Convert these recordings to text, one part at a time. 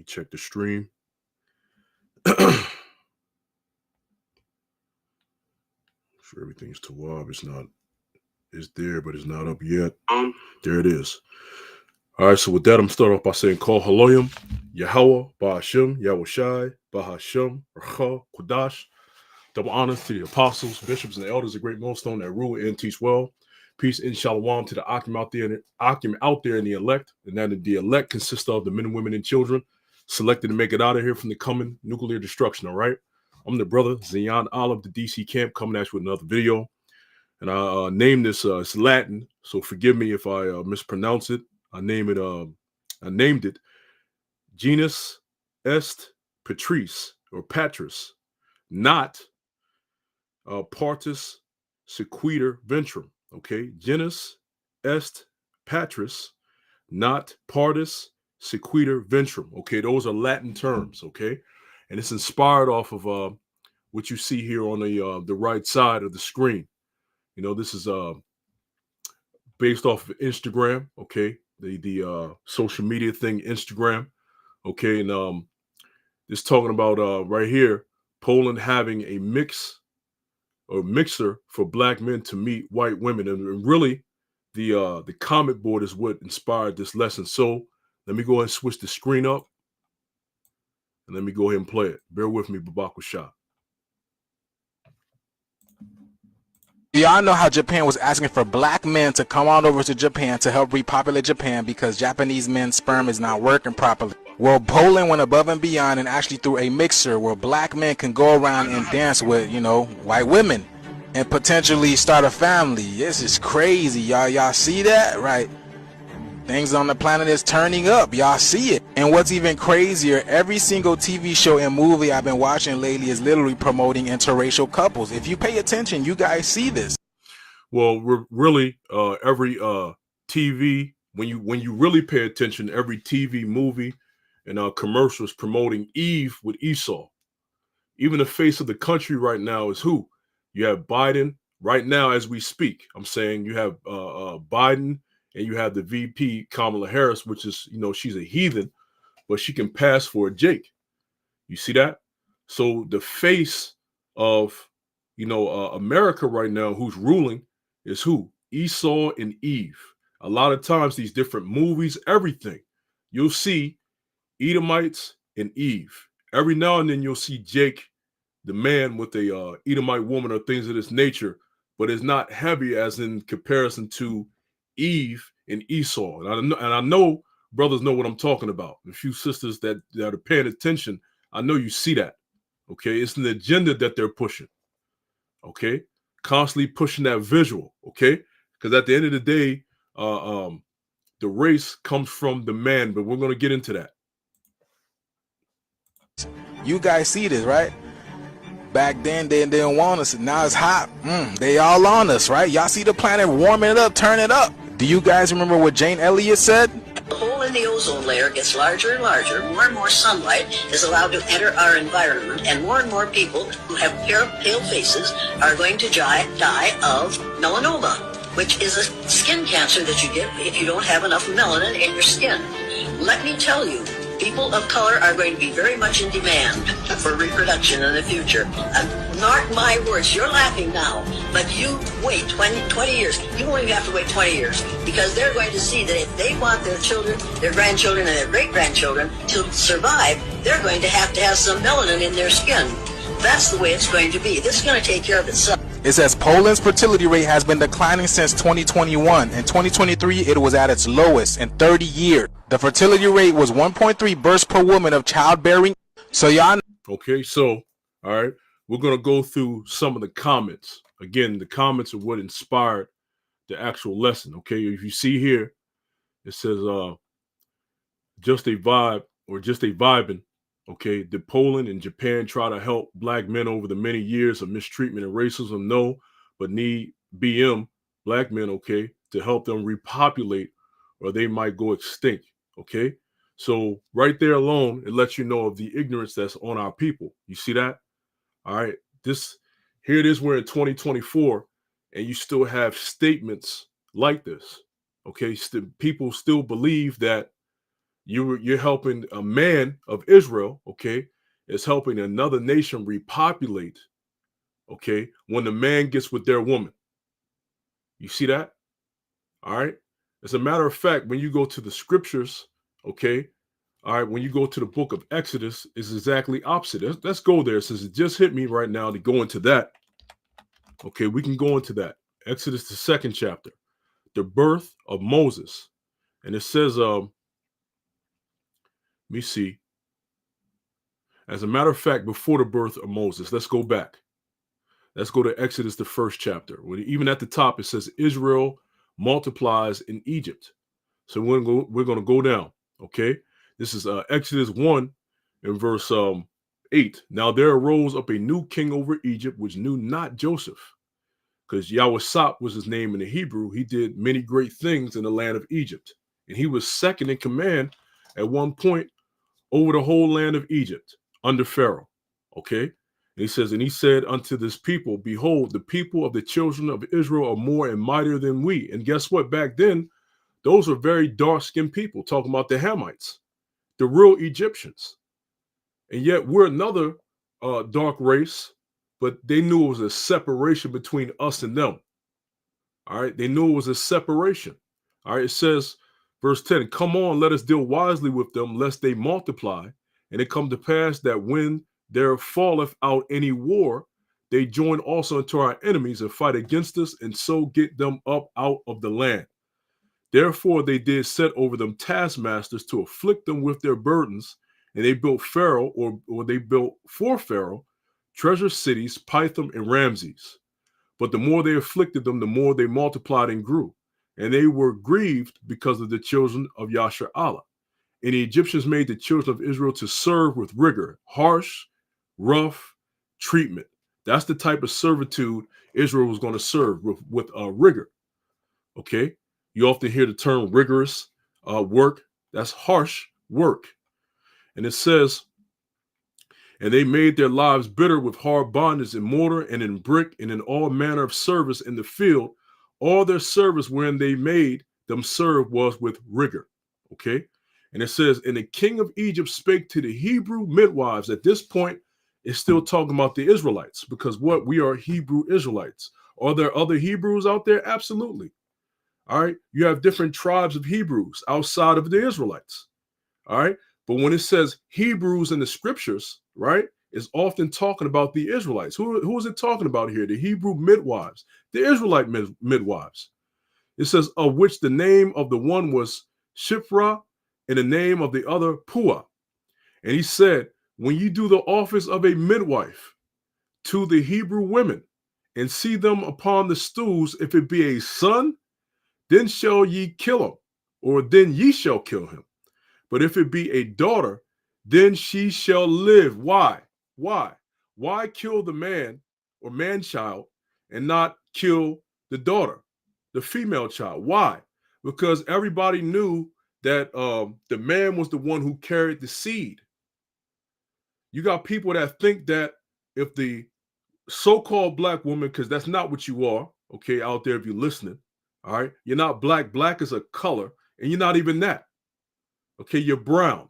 me check the stream. Sure, everything's Tawab. It's there, but it's not up yet. There it is. All right, so with that, I'm starting off by saying, Call Haloyim, Yahweh, Ba'ashim, Yahushai, Bahashim, Racha, Kodash. Double honors to the apostles, bishops, and the elders, a great millstone that rule and teach well. Peace and shalom to the Akim out there and the elect. And that the elect consists of the men and women and children selected to make it out of here from the coming nuclear destruction, all right? I'm the brother, Zion Olive, the DC camp, coming at you with another video. And I named this, it's Latin, so forgive me if I mispronounce it. I named it Genus est Patris, or Patris, not Partus, Sequitur, Ventrum. Okay, Genus est Patris, not Partus, Sequitur, Ventrum. Okay, those are Latin terms. Okay, and it's inspired off of what you see here on the right side of the screen. You know, this is based off of Instagram. Okay, the social media thing, Instagram. Okay, and it's talking about right here, Poland having a mixer for black men to meet white women, and really the comment board is what inspired this lesson. So let me go ahead and switch the screen up, and let me go ahead and play it. Bear with me, Babaku Shah. Y'all know how Japan was asking for black men to come on over to Japan to help repopulate Japan because Japanese men's sperm is not working properly. Well, Poland went above and beyond and actually threw a mixer where black men can go around and dance with, you know, white women and potentially start a family. This is crazy, y'all. Y'all see that, right? Things on the planet is turning up. Y'all see it. And what's even crazier, every single TV show and movie I've been watching lately is literally promoting interracial couples. If you pay attention, you guys see this. Well, really, every TV, when you really pay attention, every TV, movie, and commercials promoting Eve with Esau. Even the face of the country right now is who? You have Biden right now as we speak. I'm saying you have Biden, and you have the VP, Kamala Harris, which is, you know, she's a heathen, but she can pass for a Jake. You see that? So the face of, you know, America right now, who's ruling, is who? Esau and Eve. A lot of times, these different movies, everything, you'll see Edomites and Eve. Every now and then, you'll see Jake, the man, with a Edomite woman or things of this nature, but it's not heavy as in comparison to Eve and Esau. And I know brothers know what I'm talking about. A few sisters that are paying attention, I know you see that. Okay, it's an agenda that they're pushing. Okay, constantly pushing that visual. Okay, because at the end of the day, the race comes from the man, but we're going to get into that. You guys see this, right? Back then, they didn't want us. Now it's hot. They all on us, right? Y'all see the planet warming it up, turn it up. Do you guys remember what Jane Elliott said? The hole in the ozone layer gets larger and larger. More and more sunlight is allowed to enter our environment, and more people who have pale faces are going to die of melanoma, which is a skin cancer that you get if you don't have enough melanin in your skin. Let me tell you, people of color are going to be very much in demand for reproduction in the future. Mark my words, you're laughing now, but you wait 20 years. You won't even have to wait 20 years, because they're going to see that if they want their children, their grandchildren, and their great-grandchildren to survive, they're going to have some melanin in their skin. That's the way it's going to be. This is going to take care of itself. It says Poland's fertility rate has been declining since 2021. In 2023, it was at its lowest in 30 years. The fertility rate was 1.3 births per woman of childbearing. So y'all. Okay, so, all right, we're going to go through some of the comments. Again, the comments are what inspired the actual lesson. Okay, if you see here, it says just a vibe, or just a vibing. Okay, did Poland and Japan try to help black men over the many years of mistreatment and racism? No, but need BM, black men, okay, to help them repopulate, or they might go extinct. Okay, so right there alone, it lets you know of the ignorance that's on our people. You see that? All right, here it is, we're in 2024, and you still have statements like this. Okay, people still believe that You're helping a man of Israel, okay, is helping another nation repopulate, okay, when the man gets with their woman. You see that? All right. As a matter of fact, when you go to the scriptures, okay, all right, when you go to the book of Exodus, it's exactly opposite. Let's go there since it just hit me right now to go into that. Okay, we can go into that. Exodus, the 2nd chapter, the birth of Moses. And it says, let me see. As a matter of fact, before the birth of Moses, let's go back. Let's go to Exodus, the 1st chapter. Even at the top, it says Israel multiplies in Egypt. So we're going to go down. Okay, this is Exodus 1 and verse 8. Now there arose up a new king over Egypt, which knew not Joseph, because Yahweh was his name in the Hebrew. He did many great things in the land of Egypt, and he was second in command at one point over the whole land of Egypt under Pharaoh. Okay. And he says, and he said unto this people, behold, the people of the children of Israel are more and mightier than we. And guess what? Back then, those were very dark-skinned people, talking about the Hamites, the real Egyptians. And yet we're another dark race, but they knew it was a separation between us and them. All right. They knew it was a separation. All right. It says, verse 10, come on, let us deal wisely with them, lest they multiply. And it come to pass that when there falleth out any war, they join also unto our enemies and fight against us, and so get them up out of the land. Therefore they did set over them taskmasters to afflict them with their burdens, and they built Pharaoh, or they built for Pharaoh, treasure cities, Pithom and Ramses. But the more they afflicted them, the more they multiplied and grew. And they were grieved because of the children of Yashar'Allah. And the Egyptians made the children of Israel to serve with rigor, harsh, rough treatment. That's the type of servitude Israel was going to serve with rigor. Okay. You often hear the term rigorous work. That's harsh work. And it says, and they made their lives bitter with hard bondage in mortar and in brick and in all manner of service in the field. All their service wherein they made them serve was with rigor. Okay. And it says, and the king of Egypt spake to the Hebrew midwives. At this point, it's still talking about the Israelites, because what? We are Hebrew Israelites. Are there other Hebrews out there? Absolutely. All right. You have different tribes of Hebrews outside of the Israelites. All right. But when it says Hebrews in the scriptures, right, it's often talking about the Israelites. Who is it talking about here? The Hebrew midwives, the Israelite midwives. It says, of which the name of the one was Shiphrah, and the name of the other Puah. And he said, when you do the office of a midwife to the Hebrew women, and see them upon the stools, if it be a son, then shall ye kill him, or then ye shall kill him. But if it be a daughter, then she shall live. Why? Why? Why kill the man or man-child and not kill the daughter, the female child? Why? Because everybody knew that the man was the one who carried the seed. You got people that think that if the so-called black woman, because that's not what you are, okay, out there if you're listening, all right? You're not black. Black is a color, and you're not even that. Okay, you're brown.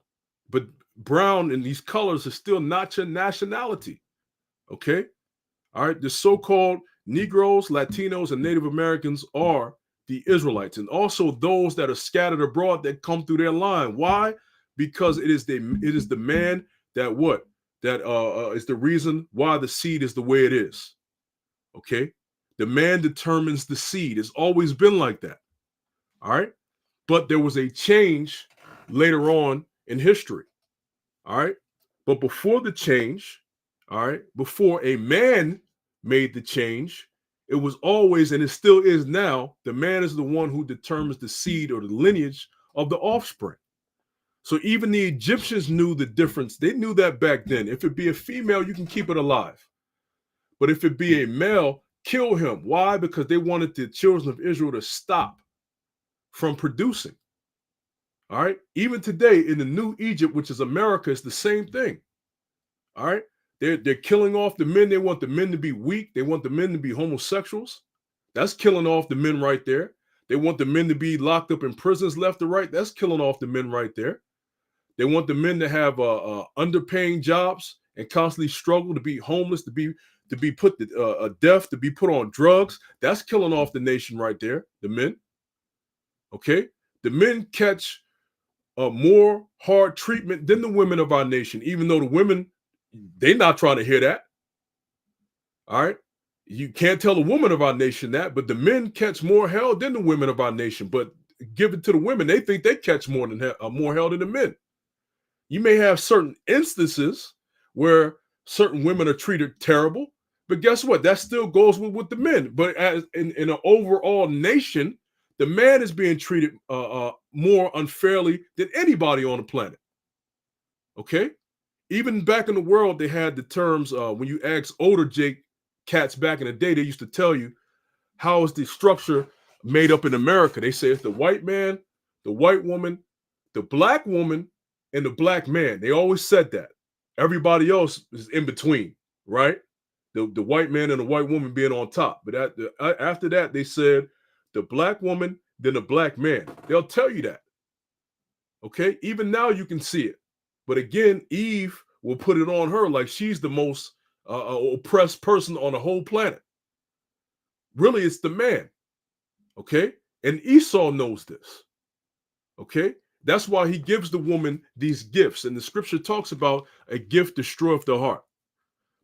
But brown and these colors are still not your nationality. Okay? All right, the so-called Negroes, Latinos, and Native Americans are the Israelites, and also those that are scattered abroad that come through their line. Why? Because it is the man that what? That is the reason why the seed is the way it is. Okay? The man determines the seed. It's always been like that. All right? But there was a change later on in history. All right? But before the change, all right, before a man made the change, it was always, and it still is now, the man is the one who determines the seed or the lineage of the offspring. So even the Egyptians knew the difference. They knew that back then. If it be a female, you can keep it alive. But if it be a male, kill him. Why? Because they wanted the children of Israel to stop from producing. All right. Even today in the new Egypt, which is America, it's the same thing. All right. They're killing off the men. They want the men to be weak. They want the men to be homosexuals. That's killing off the men right there. They want the men to be locked up in prisons left or right. That's killing off the men right there. They want the men to have underpaying jobs and constantly struggle, to be homeless, to be put to death, to be put on drugs. That's killing off the nation right there, the men. Okay? The men catch more hard treatment than the women of our nation, even though the women, they're not trying to hear that. All right? You can't tell a woman of our nation that, but the men catch more hell than the women of our nation. But give it to the women, they think they catch more hell than the men. You may have certain instances where certain women are treated terrible, but guess what? That still goes with the men. But as in an overall nation, the man is being treated more unfairly than anybody on the planet. Okay? Even back in the world, they had the terms, when you ask older cats back in the day, they used to tell you, how is the structure made up in America? They say it's the white man, the white woman, the black woman, and the black man. They always said that. Everybody else is in between, right? The white man and the white woman being on top. But after that, they said the black woman, then the black man. They'll tell you that. Okay? Even now you can see it. But again, Eve will put it on her like she's the most oppressed person on the whole planet. Really, it's the man. Okay? And Esau knows this. Okay? That's why he gives the woman these gifts. And the scripture talks about a gift destroyeth the heart.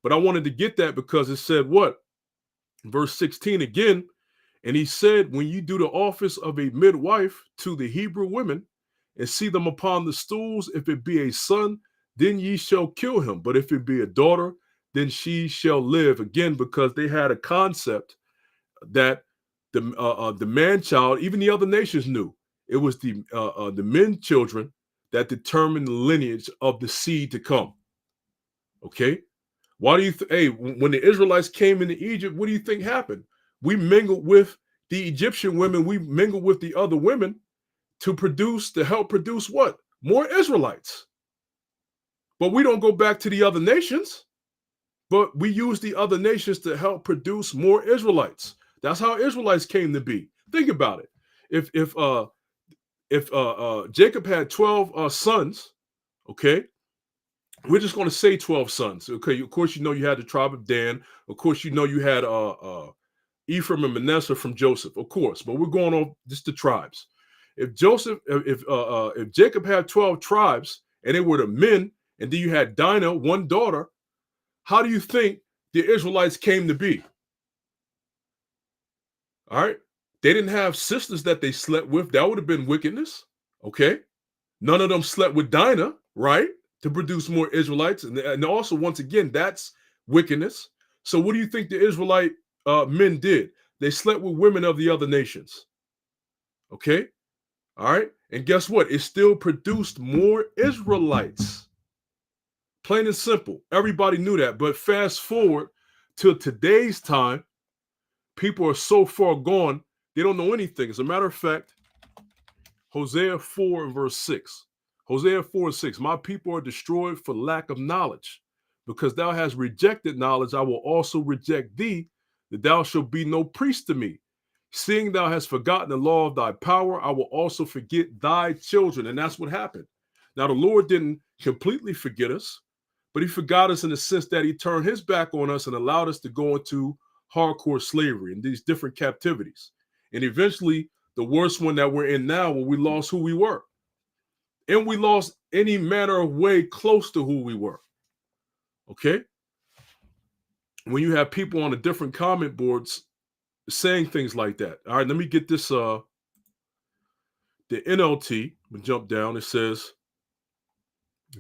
But I wanted to get that because it said what? Verse 16 again. And he said, when you do the office of a midwife to the Hebrew women and see them upon the stools, if it be a son, then ye shall kill him. But if it be a daughter, then she shall live. Again, because they had a concept that the man child, even the other nations knew, it was the men children that determined the lineage of the seed to come. Okay, why do you hey, when the Israelites came into Egypt, what do you think happened? We mingled with the Egyptian women, we mingled with the other women to help produce what? More Israelites. But we don't go back to the other nations, but we use the other nations to help produce more Israelites. That's how Israelites came to be. Think about it. If Jacob had 12 sons, okay, we're just going to say 12 sons. Okay, of course, you had the tribe of Dan. Of course, you had Ephraim and Manasseh from Joseph, of course. But we're going on just the tribes. If Jacob had 12 tribes and they were the men, and then you had Dinah, one daughter, how do you think the Israelites came to be? All right. They didn't have sisters that they slept with. That would have been wickedness. Okay. None of them slept with Dinah, right? To produce more Israelites. And also, once again, that's wickedness. So what do you think the Israelite men did? They slept with women of the other nations. Okay. All right. And guess what? It still produced more Israelites. Plain and simple. Everybody knew that. But fast forward to today's time, people are so far gone, they don't know anything. As a matter of fact, Hosea 4 and verse 6. Hosea 4 and 6. My people are destroyed for lack of knowledge. Because thou hast rejected knowledge, I will also reject thee, that thou shalt be no priest to me. Seeing thou hast forgotten the law of thy power, I will also forget thy children. And that's what happened. Now, the Lord didn't completely forget us, but he forgot us in the sense that he turned his back on us and allowed us to go into hardcore slavery and these different captivities. And eventually, the worst one that we're in now, where we lost who we were. And we lost any manner of way close to who we were. Okay? When you have people on the different comment boards saying things like that. All right, let me get this. The NLT, we'll jump down. It says,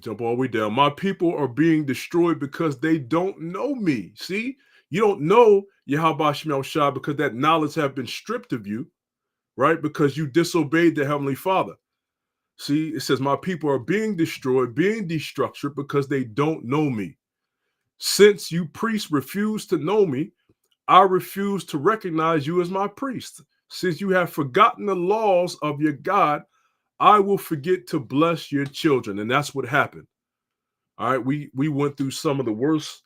jump all the way down. My people are being destroyed because they don't know me. See, you don't know Yahweh Shem Shah because that knowledge have been stripped of you, right? Because you disobeyed the Heavenly Father. See, it says, my people are being destroyed, being destructured because they don't know me. Since you priests refuse to know me, I refuse to recognize you as my priest. Since you have forgotten the laws of your God, I will forget to bless your children. And that's what happened. All right, we went through some of the worst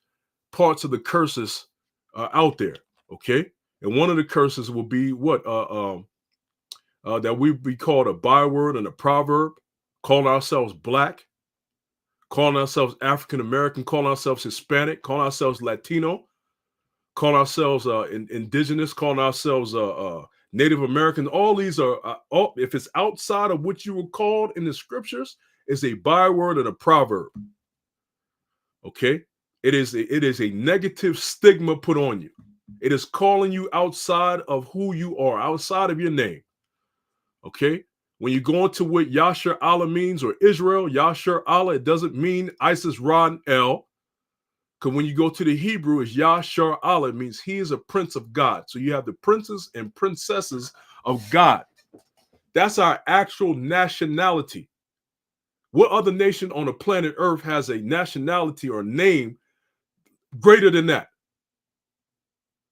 parts of the curses out there. Okay, and one of the curses will be what that we be called a byword and a proverb, calling ourselves black. calling ourselves African American, calling ourselves Hispanic, calling ourselves Latino, calling ourselves indigenous, calling ourselves Native American. All these are, if it's outside of what you were called in the scriptures, it's a byword and a proverb. Okay? It is a negative stigma put on you. It is calling you outside of who you are, outside of your name. Okay? When you go into what Yasher Allah means, or Israel, Yasher Allah, it doesn't mean Isis Ra El. Because when you go to the Hebrew, it's Yasher Allah, it means he is a prince of God. So you have the princes and princesses of God. That's our actual nationality. What other nation on the planet Earth has a nationality or name greater than that?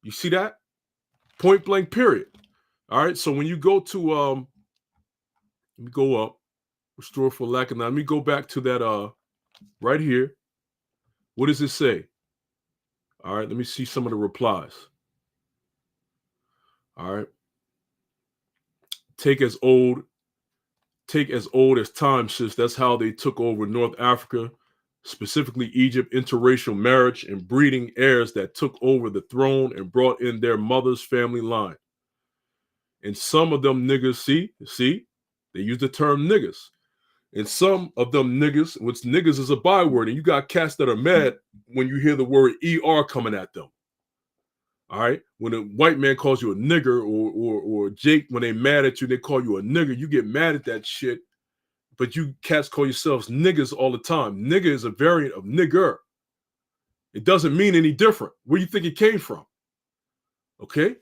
You see that? Point blank, period. All right. So when you go to, let me go up, restore for lack of now. Let me go back to that right here. What does it say? All right. Let me see some of the replies. All right. Take as old as time, sis. That's how they took over North Africa, specifically Egypt. Interracial marriage and breeding heirs that took over the throne and brought in their mother's family line. And some of them niggas, see, they use the term niggas. And some of them niggas, which niggas is a byword, and you got cats that are mad when you hear the word ER coming at them. All right. When a white man calls you a nigger, or Jake, when they mad at you, they call you a nigger, you get mad at that shit. But you cats call yourselves niggas all the time. Nigger is a variant of nigger. It doesn't mean any different. Where do you think it came from? Okay.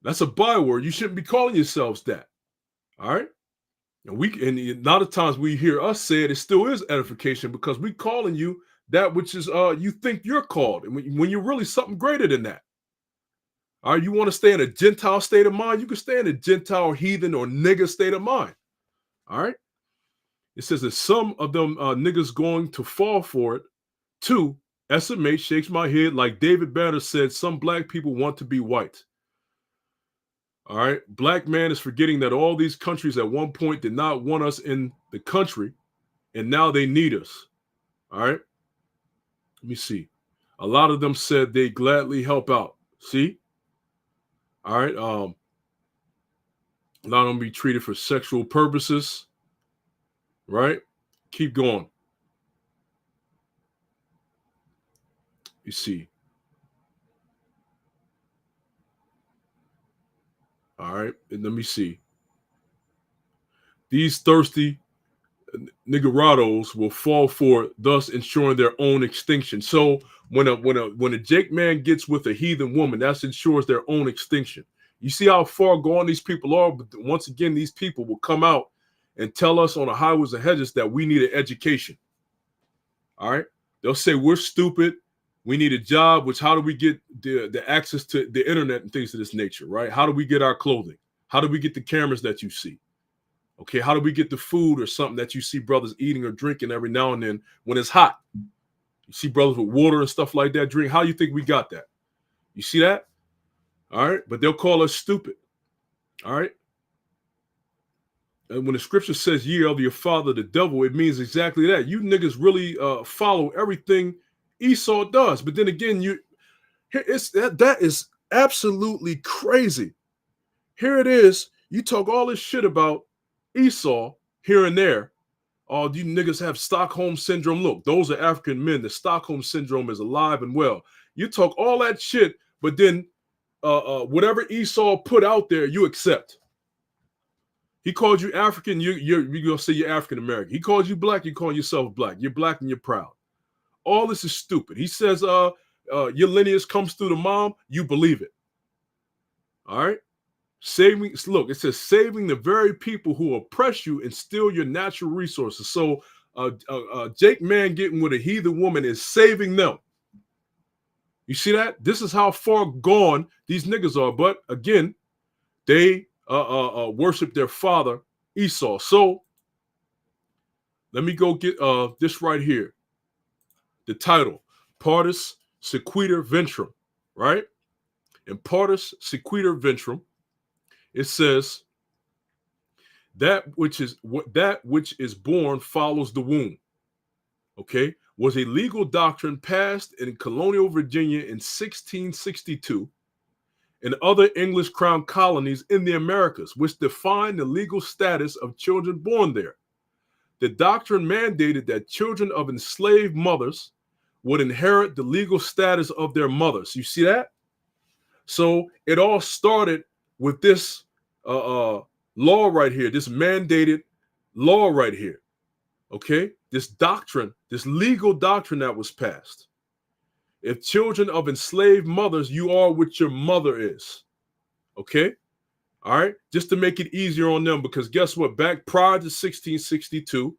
That's a byword. You shouldn't be calling yourselves that. All right. And a lot of times we hear us say it still is edification, because we calling you that which is you think you're called, and when you're really something greater than that. All right, you want to stay in a Gentile state of mind, you can stay in a Gentile, heathen, or nigger state of mind. All right. It says that some of them niggas going to fall for it too. SMH shakes my head like David Banner said, some black people want to be white. All right. Black man is forgetting that all these countries at one point did not want us in the country, and now they need us. All right. Let me see. A lot of them said they gladly help out. See? All right. A lot of them be treated for sexual purposes. Right? Keep going. You see. All right. And let me see. These thirsty niggerados will fall for it, thus ensuring their own extinction. So when a Jake man gets with a heathen woman, that ensures their own extinction. You see how far gone these people are? But once again, these people will come out and tell us on the highways and hedges that we need an education. All right. They'll say we're stupid. We need a job, which how do we get the access to the internet and things of this nature, right? How do we get our clothing? How do we get the cameras that you see? Okay, how do we get the food or something that you see brothers eating or drinking every now and then when it's hot? You see brothers with water and stuff like that drink. How do you think we got that? You see that? All right, but they'll call us stupid. All right. And when the scripture says ye are of your father the devil, it means exactly that. You niggas really follow everything Esau does. But then again, that is absolutely crazy. Here it is. You talk all this shit about Esau here and there. Oh, you niggas have Stockholm syndrome. Look, those are African men. The Stockholm syndrome is alive and well. You talk all that shit, but then whatever Esau put out there, you accept. He called you African, you're gonna say you're African American. He called you black, you call yourself black. You're black and you're proud. All this is stupid. He says your lineage comes through the mom, you believe it. All right. Look, it says saving the very people who oppress you and steal your natural resources. So Jake man getting with a heathen woman is saving them. You see that? This is how far gone these niggas are. But again, they worship their father Esau. So let me go get this right here. The title, Partus, Sequitur, Ventrum, right? In Partus, Sequitur, Ventrum, it says that which is born follows the womb. okay, was a legal doctrine passed in colonial Virginia in 1662 and other English crown colonies in the Americas, which defined the legal status of children born there. The doctrine mandated that children of enslaved mothers would inherit the legal status of their mothers. You see that? So it all started with this law right here, this mandated law right here. Okay? This doctrine, this legal doctrine that was passed. If children of enslaved mothers, you are what your mother is. Okay? All right? Just to make it easier on them, because guess what? Back prior to 1662,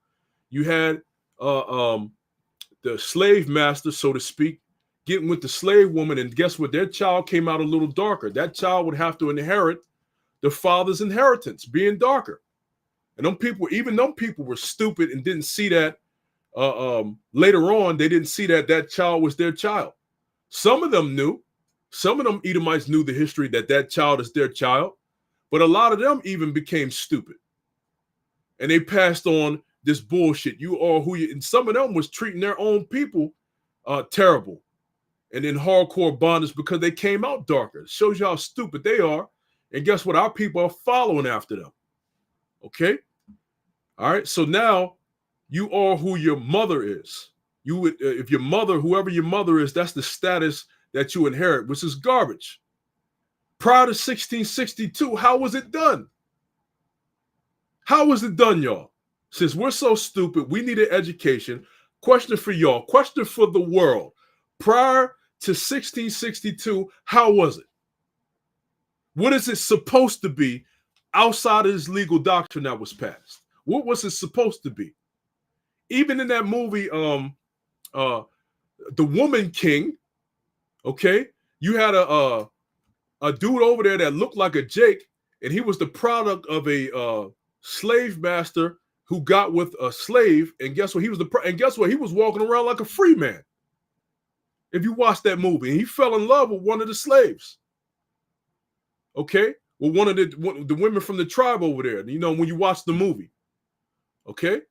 you had the slave master, so to speak, getting with the slave woman, and guess what? Their child came out a little darker. That child would have to inherit the father's inheritance, being darker. And even them people were stupid and didn't see that later on. They didn't see that that child was their child. Some of them knew. Some of them Edomites knew the history that child is their child. But a lot of them even became stupid. And they passed on this bullshit. You are who you, and some of them was treating their own people terrible and in hardcore bondage because they came out darker. It shows you how stupid they are. And guess what? Our people are following after them. Okay? All right. So now you are who your mother is. You would, if your mother, whoever your mother is, that's the status that you inherit, which is garbage. Prior to 1662, how was it done? How was it done, y'all? Since we're so stupid, we need an education. Question for y'all, question for the world. Prior to 1662, how was it? What is it supposed to be outside of this legal doctrine that was passed? What was it supposed to be? Even in that movie, The Woman King, okay, you had a dude over there that looked like a Jake, and he was the product of a slave master who got with a slave, and guess what? He was walking around like a free man. If you watch that movie, and he fell in love with one of the slaves. Okay, with one of the women from the tribe over there. You know, when you watch the movie. Okay,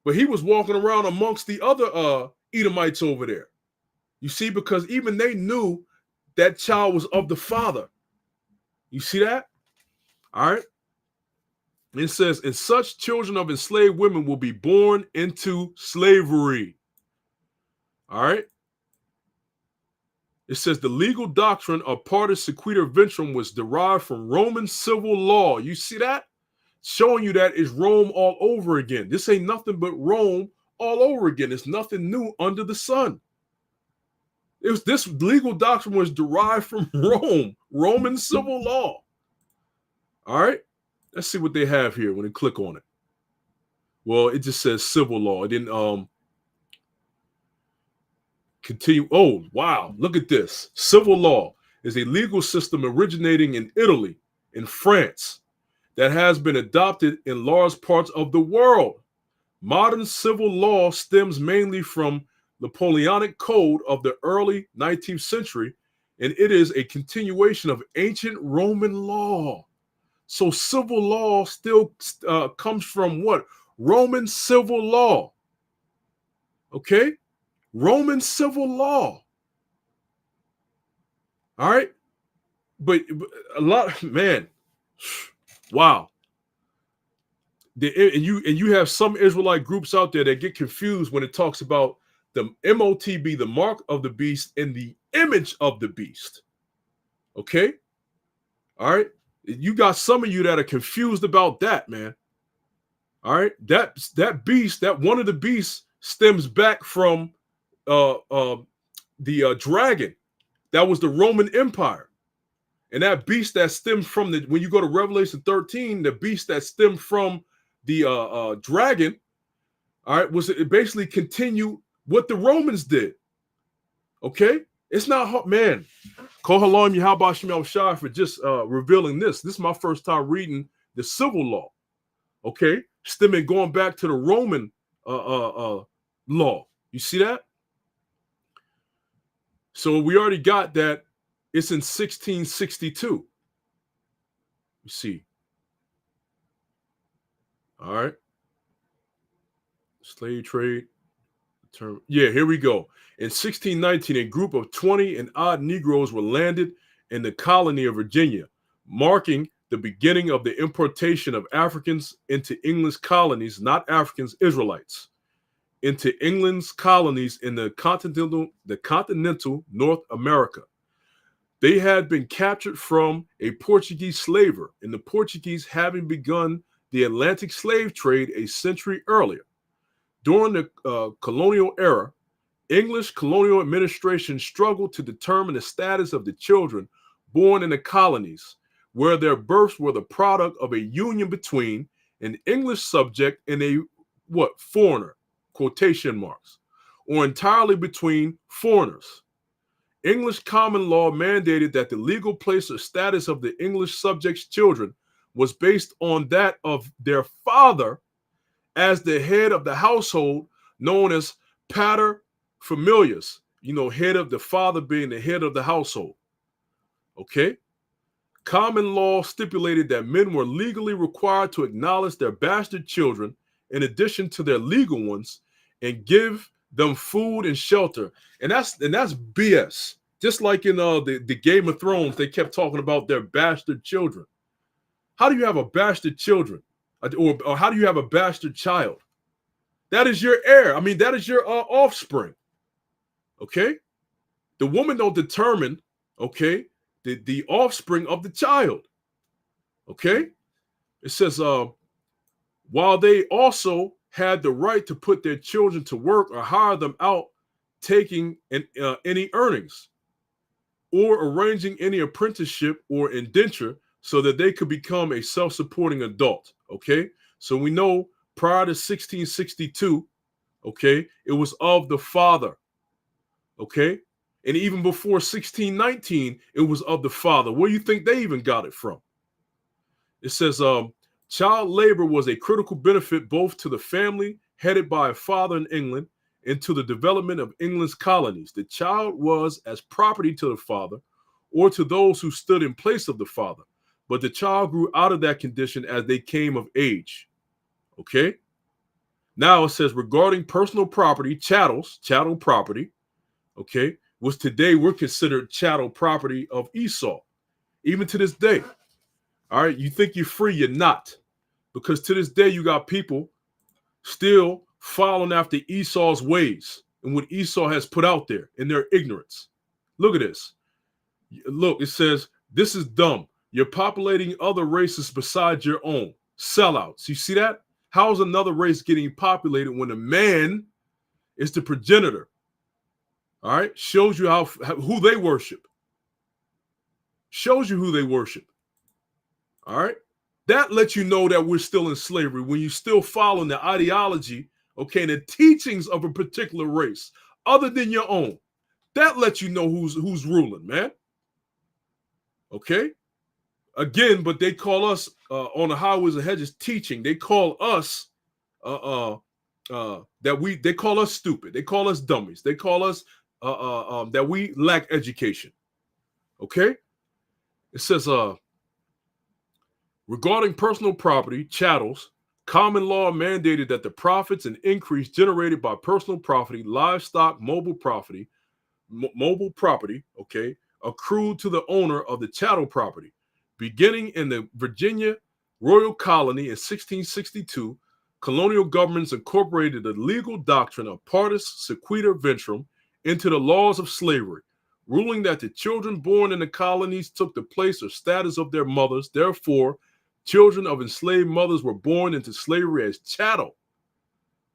but he was walking around amongst the other Edomites over there. You see, because even they knew that child was of the father. You see that? All right. It says, and such children of enslaved women will be born into slavery. All right. It says the legal doctrine of Partus, Sequitur, Ventrum was derived from Roman civil law. You see that? Showing you that is Rome all over again. This ain't nothing but Rome all over again. It's nothing new under the sun. This legal doctrine was derived from Rome, Roman civil law. All right. Let's see what they have here when you click on it. Well, it just says civil law. It didn't continue. Oh, wow. Look at this. Civil law is a legal system originating in Italy, in France, that has been adopted in large parts of the world. Modern civil law stems mainly from the Napoleonic Code of the early 19th century, and it is a continuation of ancient Roman law. So civil law still comes from what? Roman civil law. Okay? Roman civil law. All right? But a lot, man, wow. And you have some Israelite groups out there that get confused when it talks about the MOTB, the mark of the beast, and the image of the beast. Okay? All right? You got some of you that are confused about that, man. All right? That beast, that one of the beasts stems back from the dragon. That was the Roman Empire. And that beast that stemmed from when you go to Revelation 13, the beast that stemmed from the dragon, all right, was it basically continue what the Romans did. Okay? It's not hard, man. Call Halam Yahweh Shemel Shai for just revealing this. This is my first time reading the civil law. Okay? Stemming going back to the Roman law. You see that? So we already got that. It's in 1662. You see. All right. Slave trade, Yeah, here we go. In 1619, a group of 20 and odd Negroes were landed in the colony of Virginia, marking the beginning of the importation of Africans into England's colonies, not Africans, Israelites, into England's colonies in the continental North America. They had been captured from a Portuguese slaver, and the Portuguese having begun the Atlantic slave trade a century earlier. During the colonial era, English colonial administration struggled to determine the status of the children born in the colonies, where their births were the product of a union between an English subject and a foreigner, quotation marks, or entirely between foreigners. English common law mandated that the legal place or status of the English subject's children was based on that of their father as the head of the household, known as pater familias, head of the father being the head of the household. Okay? Common law stipulated that men were legally required to acknowledge their bastard children in addition to their legal ones and give them food and shelter. And that's BS. Just like in the Game of Thrones, they kept talking about their bastard children. How do you have a bastard children? Or how do you have a bastard child? That is your heir. I mean, that is your offspring. Okay? The woman don't determine, okay, the offspring of the child. Okay? It says, while they also had the right to put their children to work or hire them out, taking any earnings, or arranging any apprenticeship or indenture so that they could become a self-supporting adult. Okay? So we know prior to 1662, okay, it was of the father. Okay? And even before 1619, it was of the father. Where do you think they even got it from? It says, child labor was a critical benefit both to the family headed by a father in England and to the development of England's colonies. The child was as property to the father or to those who stood in place of the father. But the child grew out of that condition as they came of age. Okay? Now it says, regarding personal property, chattel property, okay, was today we're considered chattel property of Esau, even to this day. All right, you think you're free, you're not. Because to this day, you got people still following after Esau's ways and what Esau has put out there in their ignorance. Look at this. Look, it says, this is dumb. You're populating other races besides your own. Sellouts. You see that? How is another race getting populated when a man is the progenitor? All right? Shows you who they worship. Shows you who they worship. All right? That lets you know that we're still in slavery when you're still following the ideology, okay, the teachings of a particular race other than your own. That lets you know who's ruling, man. Okay? Again, but they call us on the highways and hedges teaching. They call us they call us stupid. They call us dummies. They call us that we lack education. Okay? It says regarding personal property, chattels, common law mandated that the profits and increase generated by personal property, livestock, mobile property, okay, accrued to the owner of the chattel property. Beginning in the Virginia Royal Colony in 1662, colonial governments incorporated the legal doctrine of Partus, Sequitur, Ventrum into the laws of slavery, ruling that the children born in the colonies took the place or status of their mothers. Therefore, children of enslaved mothers were born into slavery as chattel,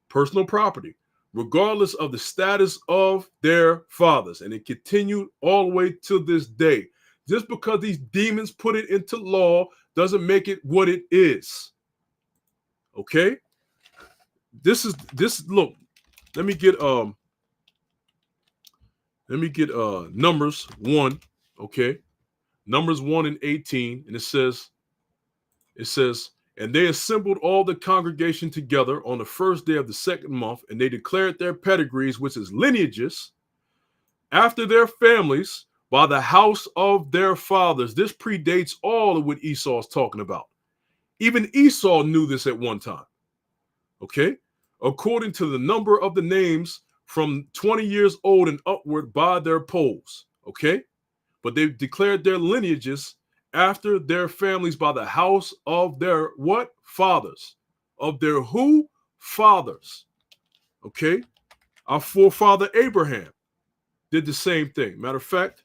personal property, regardless of the status of their fathers. And it continued all the way to this day. Just because these demons put it into law doesn't make it what it is. Okay? Look, let me get Numbers 1, okay? Numbers 1 and 18, and it says, and they assembled all the congregation together on the first day of the second month, and they declared their pedigrees, which is lineages, after their families, by the house of their fathers. This predates all of what Esau is talking about. Even Esau knew this at one time. Okay? According to the number of the names from 20 years old and upward by their polls. Okay? But they've declared their lineages after their families by the house of their what? Fathers. Of their who? Fathers. Okay? Our forefather Abraham did the same thing. Matter of fact,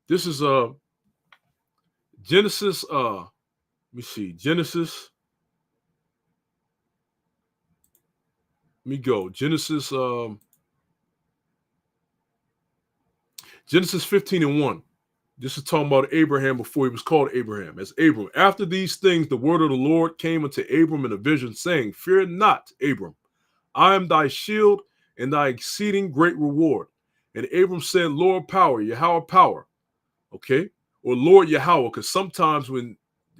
this is Genesis, let me see, Genesis, let me go, Genesis 15:1. This is talking about Abraham before he was called Abraham, as Abram. After these things, the word of the Lord came unto Abram in a vision, saying, Fear not, Abram, I am thy shield and thy exceeding great reward. And Abram said, Lord power, Yahweh power. Okay? Or Lord Yahweh, because sometimes when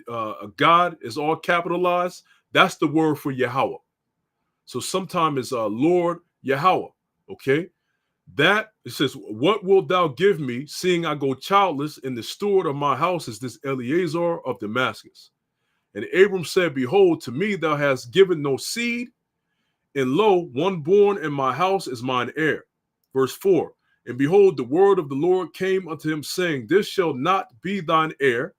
a God is all capitalized, that's the word for Yahweh. So sometimes it's Lord Yahweh. Okay? That, it says, what wilt thou give me, seeing I go childless, and the steward of my house is this Eleazar of Damascus? And Abram said, Behold, to me thou hast given no seed, and lo, one born in my house is mine heir. Verse 4. And behold, the word of the Lord came unto him, saying, This shall not be thine heir,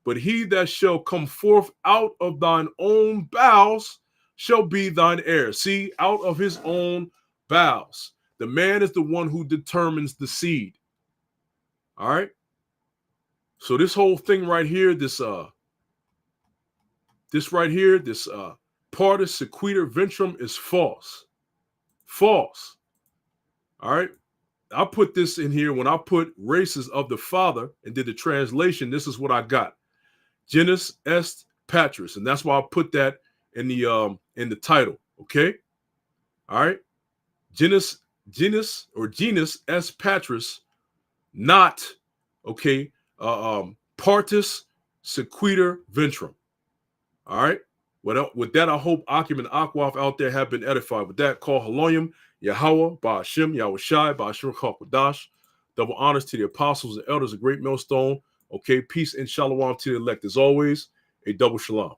but he that shall come forth out of thine own bowels shall be thine heir. See, out of his own bowels. The man is the one who determines the seed. All right. So this whole thing right here, this Partus, Sequitur, Ventrum is false. False. All right. I put this in here when I put races of the father and did the translation. This is what I got. Genus est Patris. And that's why I put that in the title. Okay. All right. Genus est Patris, not okay. Partus, Sequitur, Ventrum. All right. With that, I hope Akim and Akwaf out there have been edified. With that, call Haloyim, Yahweh, Ba'ashim, Yahweh Shai, Ba'ashim Chakwadash. Double honors to the apostles and elders, a great millstone. Okay, peace and shalom to the elect. As always, a double shalom.